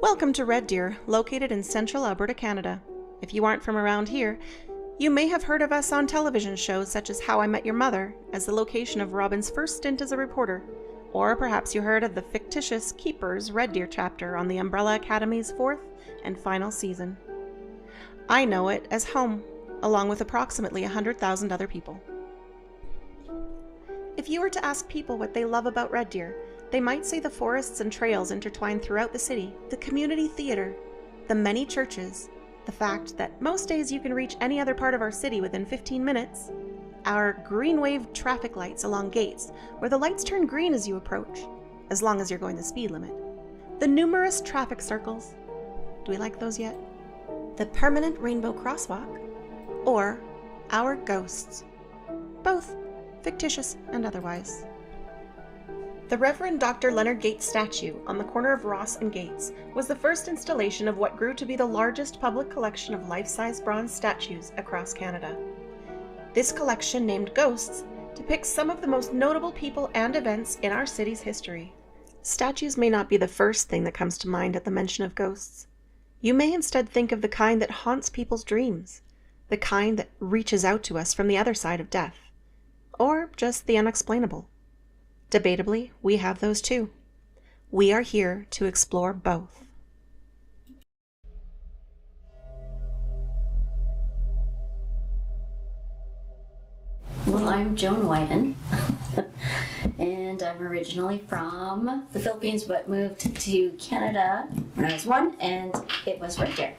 Welcome to Red Deer, located in central Alberta, Canada. If you aren't from around here, you may have heard of us on television shows such as How I Met Your Mother as the location of Robin's first stint as a reporter, or perhaps you heard of the fictitious Keepers Red Deer chapter on the Umbrella Academy's fourth and final season. I know it as home, along with approximately 100,000 other people. If you were to ask people what they love about Red Deer, they might say the forests and trails intertwined throughout the city, the community theater, the many churches, the fact that most days you can reach any other part of our city within 15 minutes, our green wave traffic lights along gates where the lights turn green as you approach, as long as you're going the speed limit, the numerous traffic circles, do we like those yet? The permanent rainbow crosswalk, or our ghosts, both fictitious and otherwise. The Reverend Dr. Leonard Gates statue on the corner of Ross and Gates was the first installation of what grew to be the largest public collection of life-size bronze statues across Canada. This collection, named Ghosts, depicts some of the most notable people and events in our city's history. Statues may not be the first thing that comes to mind at the mention of ghosts. You may instead think of the kind that haunts people's dreams, the kind that reaches out to us from the other side of death, or just the unexplainable. Debatably, we have those too. We are here to explore both. Well, I'm Joan Widen, and I'm originally from the Philippines, but moved to Canada when I was 1, and it was right there.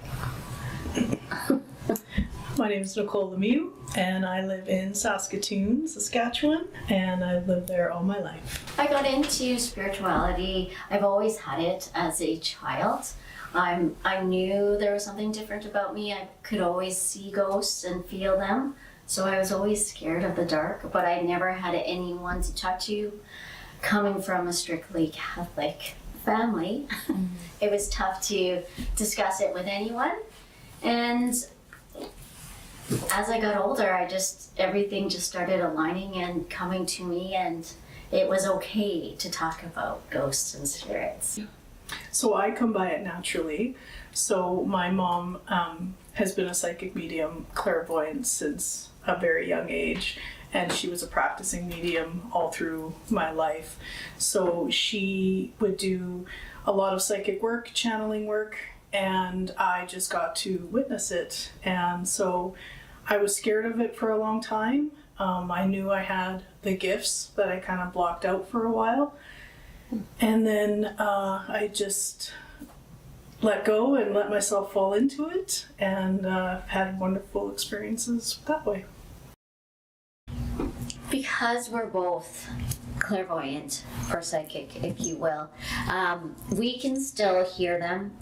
My name is Nicole Lemieux, and I live in Saskatoon, Saskatchewan, and I've lived there all my life. I got into spirituality. I've always had it as a child. I knew there was something different about me. I could always see ghosts and feel them, so I was always scared of the dark, but I never had anyone to talk to. Coming from a strictly Catholic family, it was tough to discuss it with anyone, and as I got older, everything just started aligning and coming to me, and it was okay to talk about ghosts and spirits. So I come by it naturally. So my mom has been a psychic medium, clairvoyant, since a very young age, and she was a practicing medium all through my life. So she would do a lot of psychic work, channeling work, and I just got to witness it. And so I was scared of it for a long time. I knew I had the gifts that I kind of blocked out for a while. And then I just let go and let myself fall into it, and had wonderful experiences that way. Because we're both clairvoyant or psychic, if you will, we can still hear them.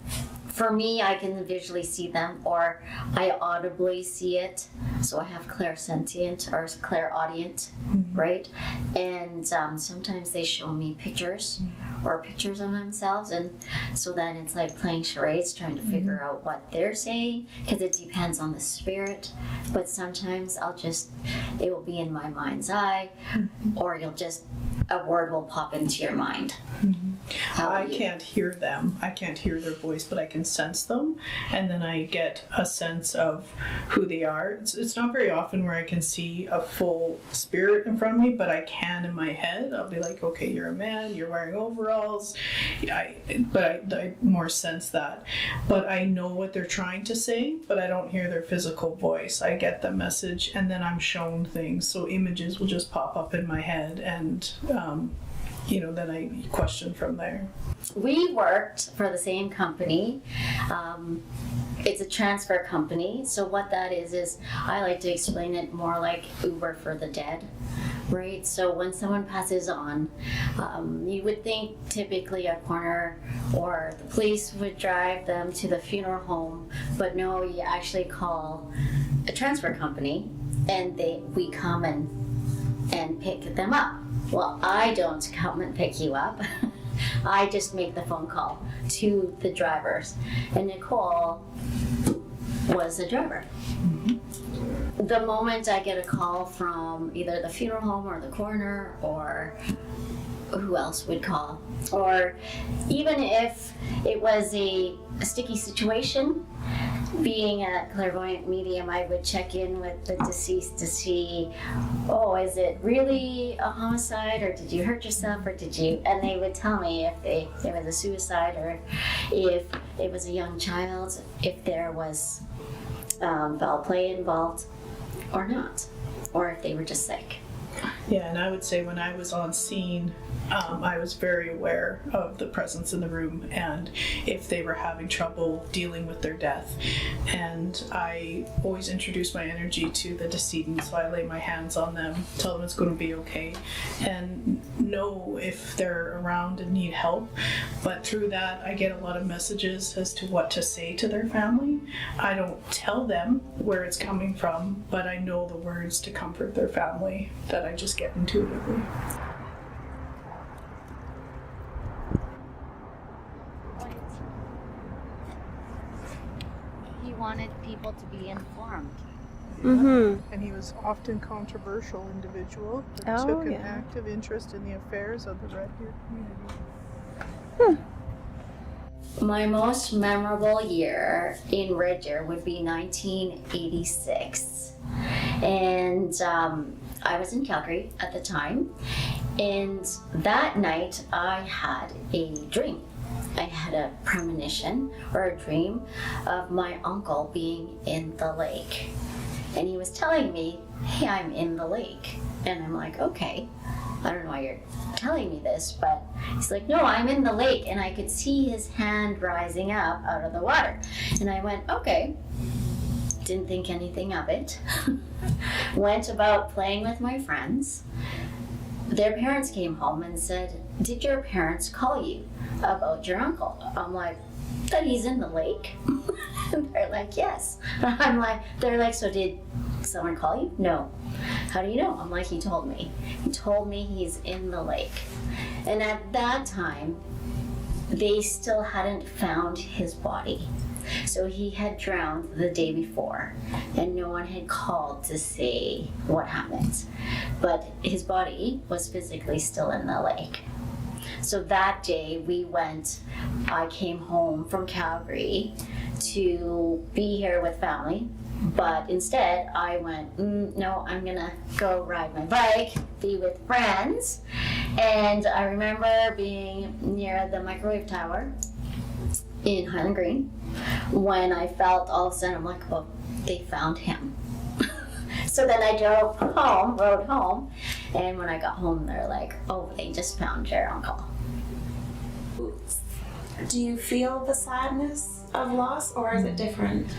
For me, I can visually see them, or I audibly see it. So I have clairsentient or clairaudient, right? And sometimes they show me pictures or pictures of themselves, and so then it's like playing charades, trying to figure out what they're saying, because it depends on the spirit. But sometimes it will be in my mind's eye, or a word will pop into your mind. I can't hear them. I can't hear their voice, but I can sense them, and then I get a sense of who they are. It's not very often where I can see a full spirit in front of me, but I can in my head. I'll be like, okay, you're a man, you're wearing overalls. I more sense that. But I know what they're trying to say, but I don't hear their physical voice. I get the message, and then I'm shown things. So images will just pop up in my head, and then I question from there. We worked for the same company. It's a transfer company. So what that is I like to explain it more like Uber for the dead, right? So when someone passes on, you would think typically a coroner or the police would drive them to the funeral home, but no, you actually call a transfer company, and we come and pick them up. Well, I don't come and pick you up. I just make the phone call to the drivers. And Nicole was the driver. The moment I get a call from either the funeral home or the coroner, or who else would call, or even if it was a sticky situation, being a clairvoyant medium, I would check in with the deceased to see, oh, is it really a homicide, or did you hurt yourself, or did you, and they would tell me if it was a suicide, or if it was a young child, if there was foul play involved or not, or if they were just sick. Yeah, and I would say when I was on scene, I was very aware of the presence in the room and if they were having trouble dealing with their death. And I always introduce my energy to the decedent, so I lay my hands on them, tell them it's going to be okay, and know if they're around and need help. But through that, I get a lot of messages as to what to say to their family. I don't tell them where it's coming from, but I know the words to comfort their family that I just get intuitively. He wanted people to be informed. And he was often controversial individual that took an yeah. active interest in the affairs of the Red Deer community. My most memorable year in Red Deer would be 1986. And I was in Calgary at the time. And that night I had a dream. I had a premonition or a dream of my uncle being in the lake. And he was telling me, hey, I'm in the lake. And I'm like, okay, I don't know why you're telling me this, but he's like, no, I'm in the lake. And I could see his hand rising up out of the water. And I went, okay. Didn't think anything of it. Went about playing with my friends. Their parents came home and said, did your parents call you about your uncle? I'm like, that he's in the lake. And they're like, yes. I'm like, they're like, so did someone call you? No. How do you know? I'm like, he told me. He told me he's in the lake. And at that time, they still hadn't found his body. So he had drowned the day before, and no one had called to say what happened. But his body was physically still in the lake. So that day I came home from Calgary to be here with family, but instead I went, no, I'm gonna go ride my bike, be with friends. And I remember being near the microwave tower in Highland Green when I felt all of a sudden, I'm like, oh, they found him. So then I rode home, and when I got home, they're like, oh, they just found your uncle. Do you feel the sadness of loss, or is it different?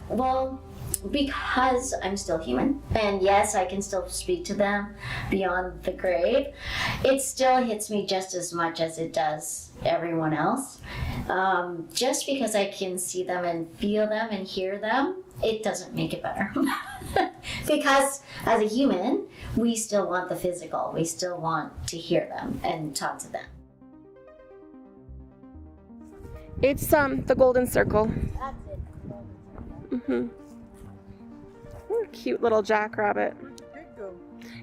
Well, because I'm still human, and yes, I can still speak to them beyond the grave, it still hits me just as much as it does everyone else. Just because I can see them and feel them and hear them, it doesn't make it better. Because as a human, we still want the physical. We still want to hear them and talk to them. It's the golden circle. That's it. Oh, cute little jackrabbit.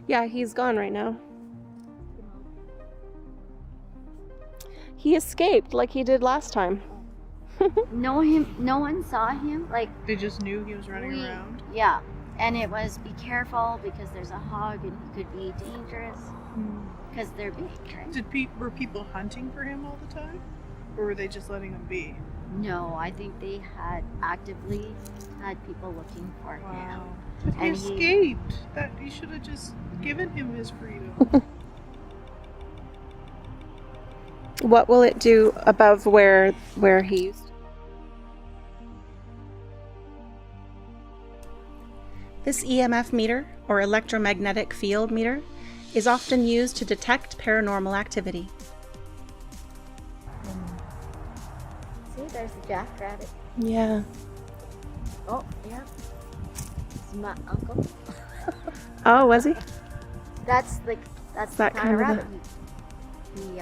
Yeah, he's gone right now. He escaped like he did last time. No one saw him. Like, They just knew he was running around? yeah, and it was be careful because there's a hog and he could be dangerous because they're big, right? Were people hunting for him all the time? Or were they just letting him be? No, I think they had actively had people looking for him. But he And escaped. That you should have just given him his freedom. What will it do above where he used? This EMF meter, or electromagnetic field meter, is often used to detect paranormal activity. See, there's a jackrabbit. Yeah. Oh, yeah. It's my uncle. Oh, was he? That's the That kind of kind of rabbit he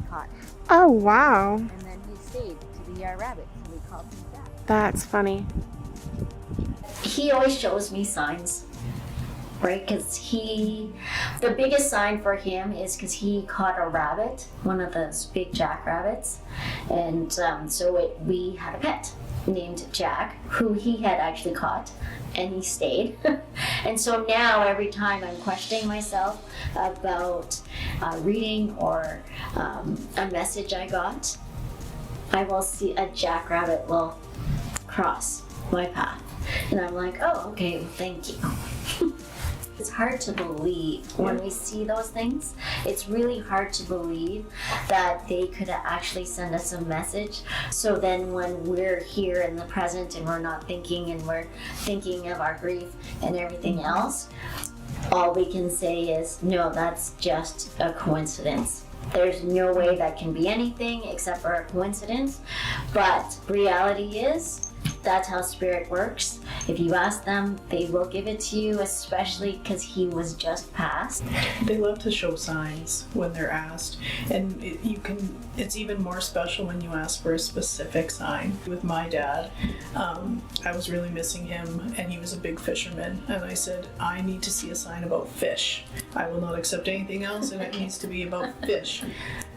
caught. Oh, wow. And then he stayed to be our rabbit, so we called him that. That's funny. He always shows me signs, right? Because the biggest sign for him is because he caught a rabbit, one of those big jackrabbits, and so we had a pet named Jack, who he had actually caught, and he stayed. And so now every time I'm questioning myself about reading or a message I got, I will see a jackrabbit will cross my path. And I'm like, oh, okay, well, thank you. It's hard to believe when we see those things. It's really hard to believe that they could actually send us a message. So then when we're here in the present and we're not thinking and we're thinking of our grief and everything else, all we can say is, no, that's just a coincidence. There's no way that can be anything except for a coincidence. But reality is, that's how spirit works. If you ask them, they will give it to you, especially because he was just passed. They love to show signs when they're asked, and it's even more special when you ask for a specific sign. With my dad, I was really missing him, and he was a big fisherman, and I said, I need to see a sign about fish. I will not accept anything else, and it needs to be about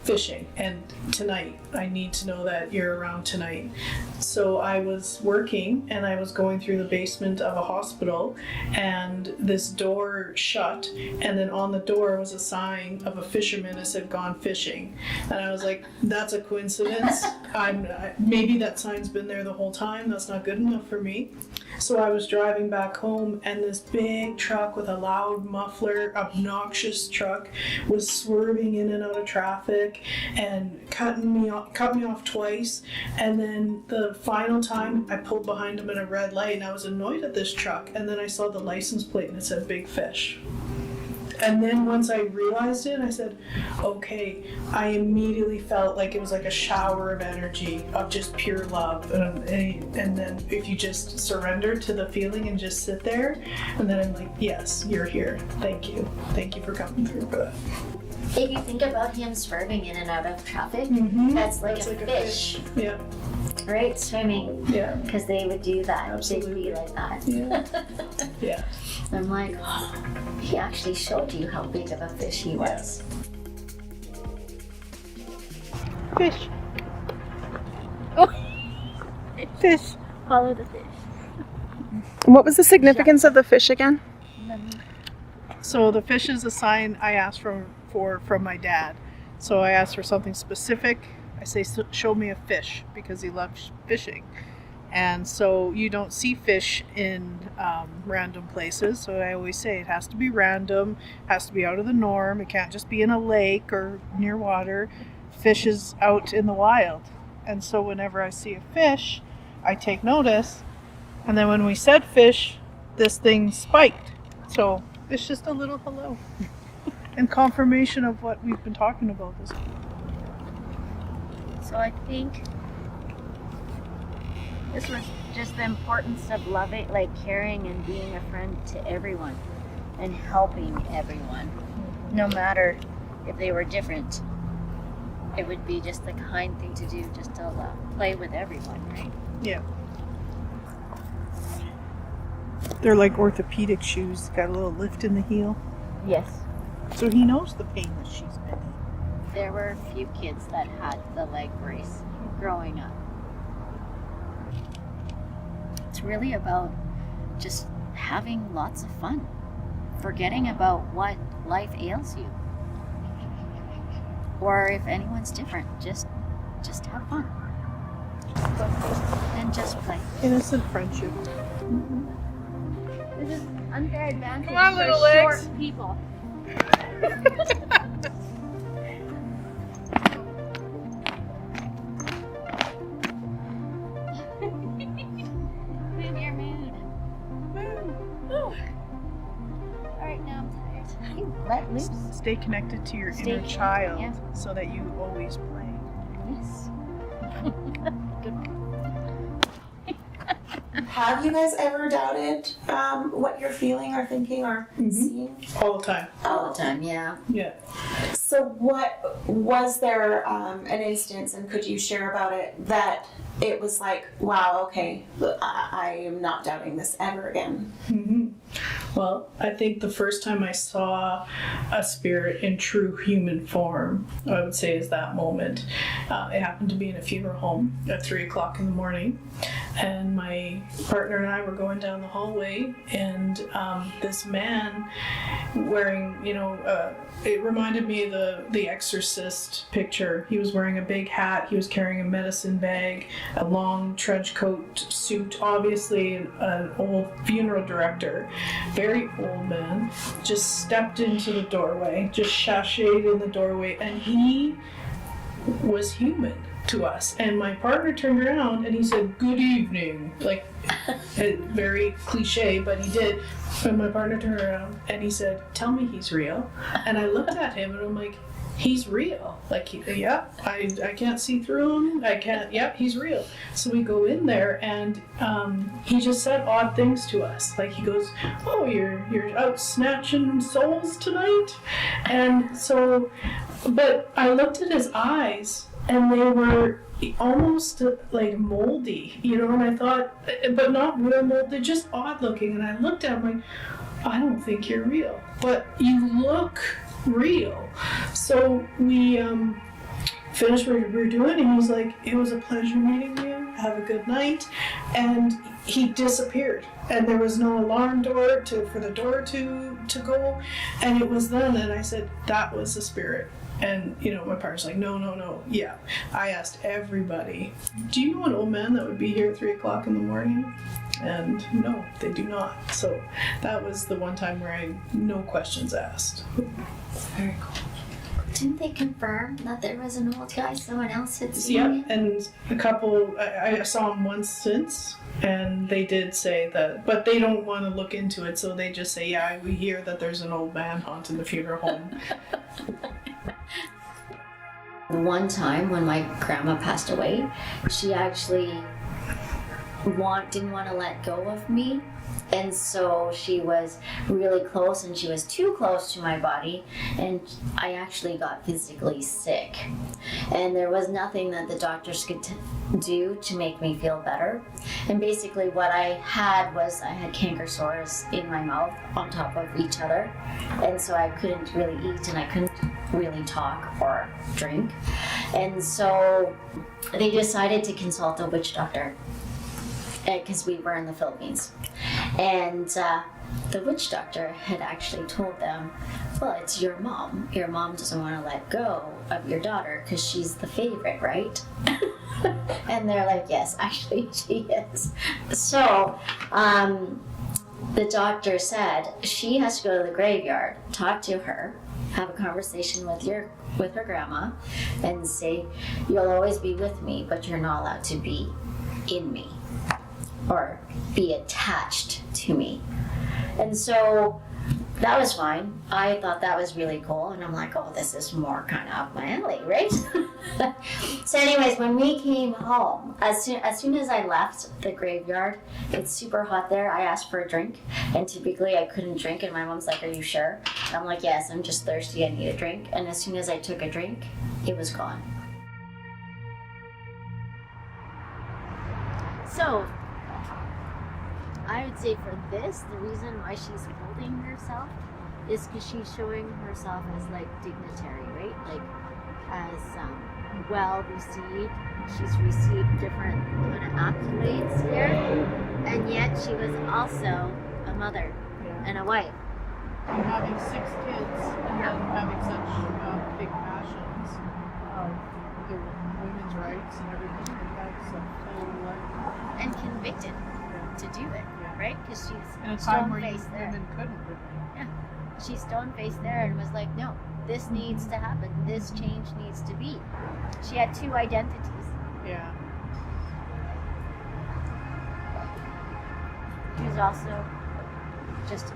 fishing. And tonight, I need to know that you're around tonight. So I was working, and I was going through the basement of a hospital, and this door shut, and then on the door was a sign of a fisherman that said gone fishing. And I was like, that's a coincidence. Maybe that sign's been there the whole time. That's not good enough for me. So I was driving back home, and this big truck with a loud muffler, obnoxious truck, was swerving in and out of traffic and cut me off twice. And then the final time, I pulled behind him at a red light, and I was annoyed at this truck. And then I saw the license plate, and it said Big Fish. And then once I realized it, I said, okay, I immediately felt like it was like a shower of energy, of just pure love. And then if you just surrender to the feeling and just sit there, and then I'm like, yes, you're here. Thank you. Thank you for coming through for that. If you think about him swerving in and out of traffic, that's like a fish. Yeah. Right? Swimming. Yeah. Because they would do that. Absolutely. They'd be like that. Yeah. Yeah. I'm like, oh, he actually showed you how big of a fish he was. Fish. Oh. Fish. Follow the fish. What was the significance of the fish again? So the fish is a sign I asked from my dad. So I asked for something specific. I say, show me a fish, because he loves fishing. And so you don't see fish in random places. So I always say it has to be random, has to be out of the norm. It can't just be in a lake or near water. Fish is out in the wild. And so whenever I see a fish, I take notice. And then when we said fish, this thing spiked. So it's just a little hello. And confirmation of what we've been talking about this week. So I think this was just the importance of loving, like caring and being a friend to everyone and helping everyone, no matter if they were different. It would be just the kind thing to do, just to play with everyone, right? Yeah. They're like orthopedic shoes, got a little lift in the heel. Yes. So he knows the pain that she's been in. There were a few kids that had the leg brace growing up. It's really about just having lots of fun, forgetting about what life ails you. Or if anyone's different, just have fun. And just play. Innocent friendship. This is unfair advantage Come on, for little short legs. people. Move your mood. Move. Alright, now I'm tired. Let loose. Stay connected to your Stay inner connected, child, yeah. so that you always play. Yes. Good one. Have you guys ever doubted what you're feeling or thinking or seeing? All the time. All the time, yeah. Yeah. So what was there an instance, and could you share about it, that it was like, wow, okay, I am not doubting this ever again? Well, I think the first time I saw a spirit in true human form, I would say, is that moment. It happened to be in a funeral home at 3 o'clock in the morning, and my partner and I were going down the hallway, and this man wearing, it reminded me of the Exorcist picture. He was wearing a big hat, he was carrying a medicine bag, a long trench coat suit, obviously an old funeral director. Very old man, just stepped into the doorway, just sashayed in the doorway, and he was human to us. And my partner turned around and he said, "Good evening," like very cliche, but he did. And my partner turned around and he said, "Tell me he's real." And I looked at him and I'm like, he's real. Like, yeah, I can't see through him. Yeah, he's real. So we go in there, and he just said odd things to us. Like, he goes, "Oh, you're out snatching souls tonight?" And so, but I looked at his eyes, and they were almost like moldy, and I thought, but not real mold, they're just odd looking. And I looked at him like, "I don't think you're real, but you look real." So we finished what we were doing, and he's like, "It was a pleasure meeting you, have a good night," and he disappeared, and there was no alarm door for the door to go. And it was then, and I said, "That was a spirit." And my partner's like, no, yeah, I asked everybody, "Do you know an old man that would be here at 3 o'clock in the morning?" And no, they do not. So that was the one time where no questions asked. Very cool. Didn't they confirm that there was an old guy someone else had seen? Yeah, and a couple, I saw him once since, and they did say that, but they don't want to look into it, so they just say, "Yeah, we hear that there's an old man haunting the funeral home." One time when my grandma passed away, she actually didn't want to let go of me. And so she was really close, and she was too close to my body, and I actually got physically sick. And there was nothing that the doctors could do to make me feel better. And basically what I had canker sores in my mouth on top of each other. And so I couldn't really eat, and I couldn't really talk or drink. And so they decided to consult a witch doctor, because we were in the Philippines. And the witch doctor had actually told them, "Well, it's your mom. Your mom doesn't want to let go of your daughter because she's the favorite, right?" And they're like, "Yes, actually she is." So the doctor said she has to go to the graveyard, talk to her, have a conversation with her grandma, and say, "You'll always be with me, but you're not allowed to be in me or be attached to me." And so that was fine. I thought that was really cool, and I'm like, "Oh, this is more kind of up my alley, right?" So anyways, when we came home, as soon as I left the graveyard, it's super hot there, I asked for a drink, and typically I couldn't drink, and my mom's like, "Are you sure?" And I'm like, "Yes, I'm just thirsty, I need a drink." And as soon as I took a drink, it was gone. So I would say for this, the reason why she's holding herself is because she's showing herself as like dignitary, right? Like as well received. She's received different kind of accolades here, and yet she was also a mother and a wife. And having 6 kids and then having such big passions of the women's rights and everything like that. So, and convicted to do it, right? Because she's in a time where stone-faced there. women couldn't really. Yeah, she's stone-faced there and was like, "No, this needs to happen. This change needs to be." She had 2 identities. Yeah. She was also just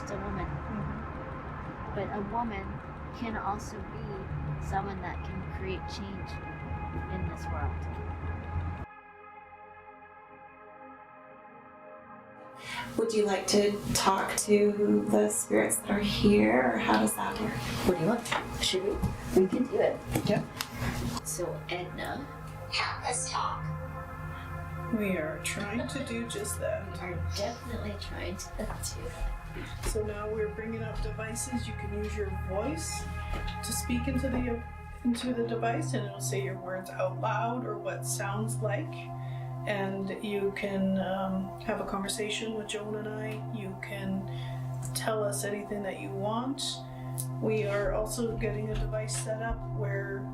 a woman. Mm-hmm. But a woman can also be someone that can create change in this world. Would you like to talk to the spirits that are here, or how does that work? What do you want? Should we? We can do it. Yeah. So Edna, help us talk. We are trying to do just that. We are definitely trying to do that. So now we're bringing up devices. You can use your voice to speak into the device, and it'll say your words out loud or what sounds like. And you can have a conversation with Joan and I. You can tell us anything that you want. We are also getting a device set up where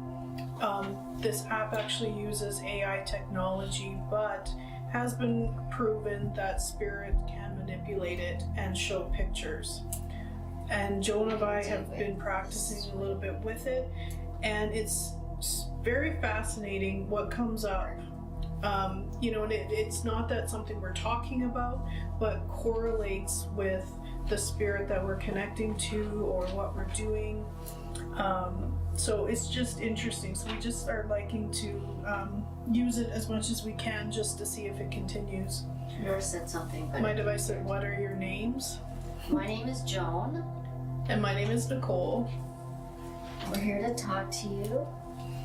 this app actually uses AI technology, but has been proven that spirit can manipulate it and show pictures. And Joan and I have been practicing a little bit with it, and it's very fascinating what comes up. You know, and it's not that something we're talking about, but correlates with the spirit that we're connecting to or what we're doing. So it's just interesting. So we just are liking to use it as much as we can just to see if it continues. Yours said something. But My device said, "What are your names?" my name is Joan. And my name is Nicole. We're here to talk to you.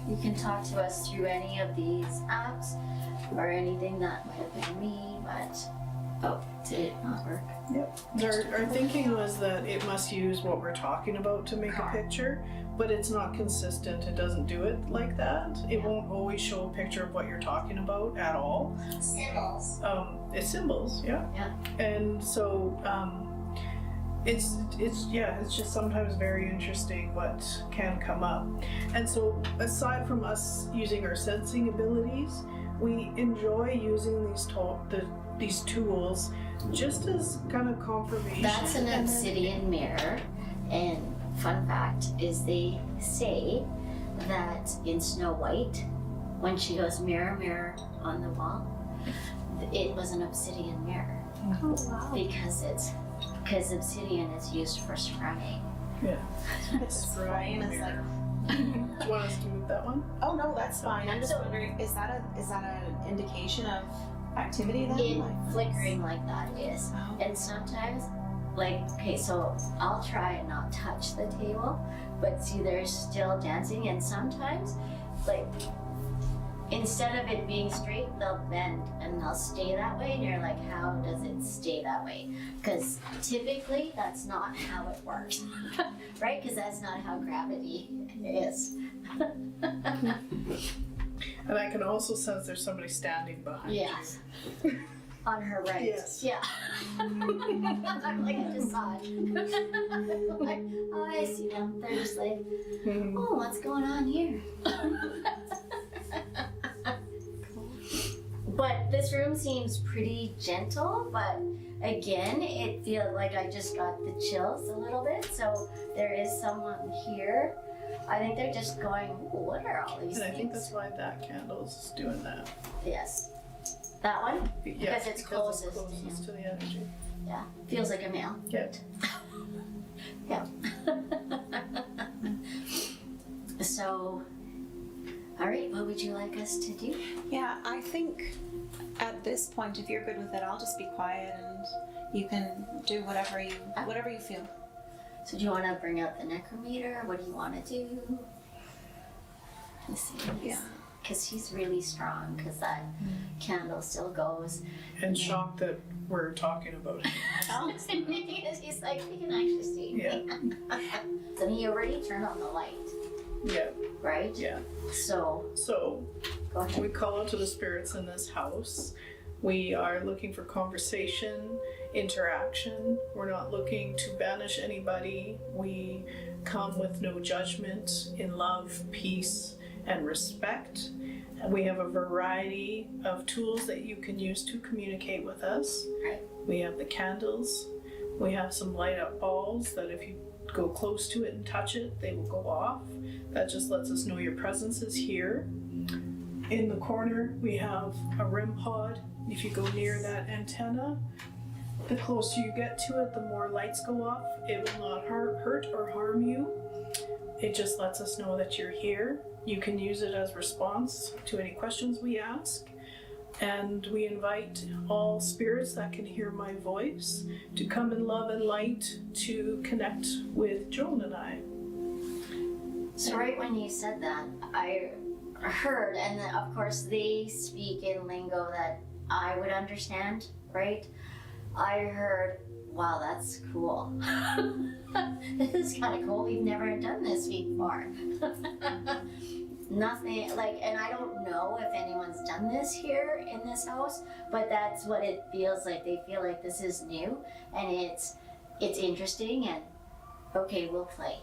You can talk to us through any of these apps or anything that might have been me, but did it not work? Yep. Our thinking was that it must use what we're talking about to make a picture, but it's not consistent. It doesn't do it like that. It won't always show a picture of what you're talking about at all. Symbols. It's symbols, yeah. Yeah. And so it's just sometimes very interesting what can come up. And so aside from us using our sensing abilities, we enjoy using these tools just as kind of confirmation. That's an obsidian mirror, and fun fact is they say that in Snow White, when she goes mirror, mirror on the wall, it was an obsidian mirror. Oh, wow. Because obsidian is used for scrying. Yeah. Scrying is like. Do you want us to move that one? Oh no, that's fine. I'm just wondering, is that an indication of activity then? It flickering like that is. Oh. And sometimes, so I'll try and not touch the table, but see they're still dancing, and sometimes, instead of it being straight, they'll bend and they'll stay that way, and you're like, how does it stay that way? Because typically that's not how it works, right? Because that's not how gravity is. And I can also sense there's somebody standing behind Yes. On her right. Yes. Yeah. I'm like, I just saw it. Like, oh, I see them. They're just like, you. oh, what's going on here? But this room seems pretty gentle, but again, it feels like I just got the chills a little bit. So there is someone here. I think they're just going, what are all these And I things? think that's why that candle's doing that. Yes. That one? Yeah, Because it's closest to him. to the energy. Yeah. Feels like a male. Yeah. Yeah. So, all right, what would you like us to do? Yeah, I think at this point, if you're good with it, I'll just be quiet and you can do whatever you feel. So do you want to bring out the necrometer? What do you want to do? Let's see. Yeah. Because he's really strong, because that candle still goes. And shocked that we're talking about it. He's like, he can actually see me. Yeah. So he already turned on the light, Yeah. right? Yeah. So, So go ahead. we call out to the spirits in this house. We are looking for conversation, interaction. We're not looking to banish anybody. We come with no judgment, in love, peace, and respect. And we have a variety of tools that you can use to communicate with us. Right. We have the candles. We have some light up balls that if you go close to it and touch it, they will go off. That just lets us know your presence is here. In the corner, we have a REM pod. If you go near that antenna, the closer you get to it, the more lights go off. It will not hurt or harm you. It just lets us know that you're here. You can use it as response to any questions we ask. And we invite all spirits that can hear my voice to come in love and light to connect with Joan and I. So right when you said that, I heard, and then of course they speak in lingo that I would understand, right? I heard, wow, that's cool. This is kind of cool. We've never done this before. Nothing like, and I don't know if anyone's done this here in this house, but that's what it feels like. They feel like this is new and it's interesting, and okay, we'll play.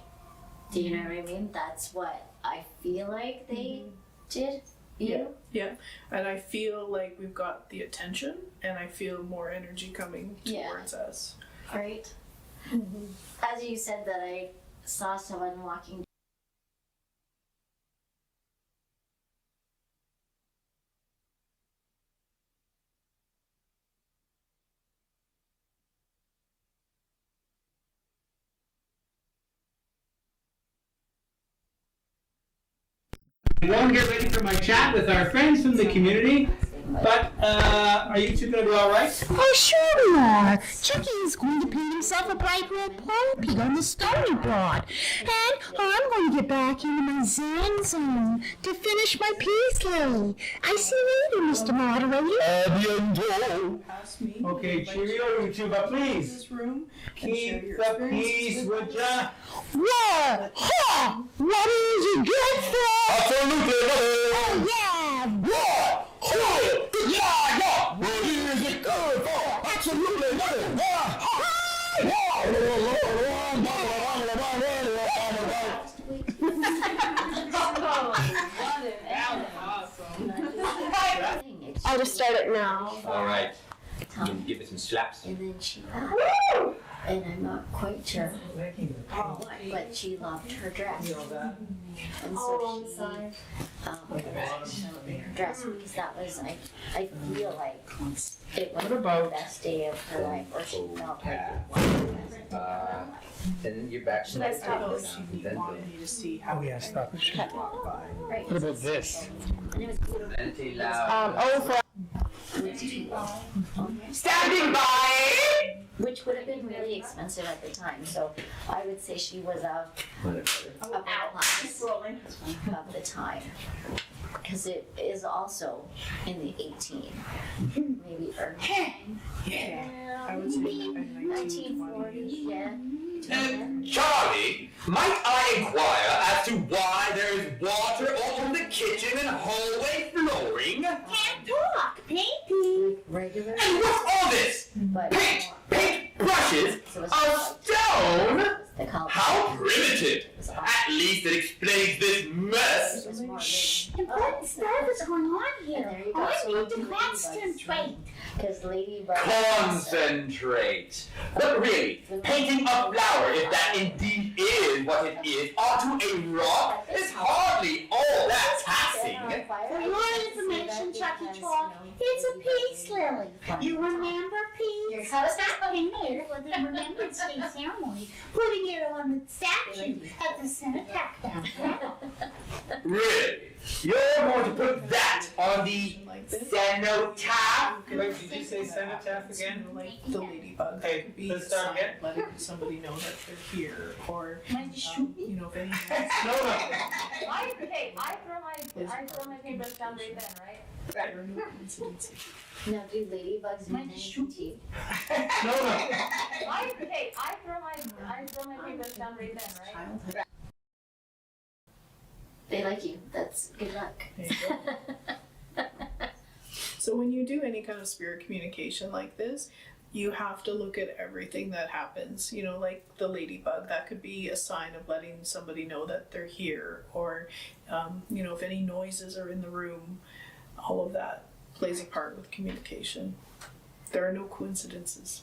Do you know what I mean? That's what I feel like they did. Yeah, and I feel like we've got the attention, and I feel more energy coming towards us. Right. As you said that, I saw someone walking. I'm going to get ready for my chat with our friends from the community. But are you two going to be all right? Oh, sure we are. Chucky is going to paint himself a bright red polo pig on the storyboard. And I'm going to get back into my Zen zone to finish my piece, Lily. I see you later, Mr. Moderator. Past me. Okay, cheerio, you two, but please This room. keep the peace, would ya? What? Ha! What is it good for? Absolutely. Oh, yeah. What? Yeah. What is it good for? Absolutely nothing. I'll just start it now. All right. You can give it some slaps. And then she laughed. And I'm not quite sure why, but she loved her dress. And so she dress, because that was, I feel like it was the best day of her life, or she felt like it was. And then you're back to Let's talk about She wanted me to see how stop it. right. What about this? And it was Plenty loud. Standing by! which would have been really expensive at the time. So I would say she was a class of the time, because it is also in the 18, maybe early. I would say 1940s, yeah. Charlie, might I inquire as to why there is water all over the kitchen and hallway flooring? Can't talk. Painting. Regular, And what's all this? but Paint brushes of stone? the color. How primitive! At least it explains this mess. It was more Important stuff is going on And here. there you go. I So need to concentrate. because Ladybug. Concentrate. But really, painting a flower, if that indeed is what it is, onto a rock is hardly all that taxing. For your information, Chucky Talk, it's a peace lily. You remember peace? How is that? In here for the Remembrance Day ceremony, putting it on the statue at the cenotaph downtown. Really? You're going to put that on the cenotaph? Wait, did you say cenotaph again? like the ladybug. Okay, That could be let's start a sign again. letting somebody know that they're here, or you know, if any. No. I throw my paintbrush down right then, right? There are no coincidences. No, do ladybugs mean anything to you? No. I throw my paintbrush down right then, right? Childhood. They like you. That's good luck. There you go. So when you do any kind of spirit communication like this, you have to look at everything that happens. You know, like the ladybug, that could be a sign of letting somebody know that they're here, or you know, if any noises are in the room, all of that plays a part with communication. There are no coincidences.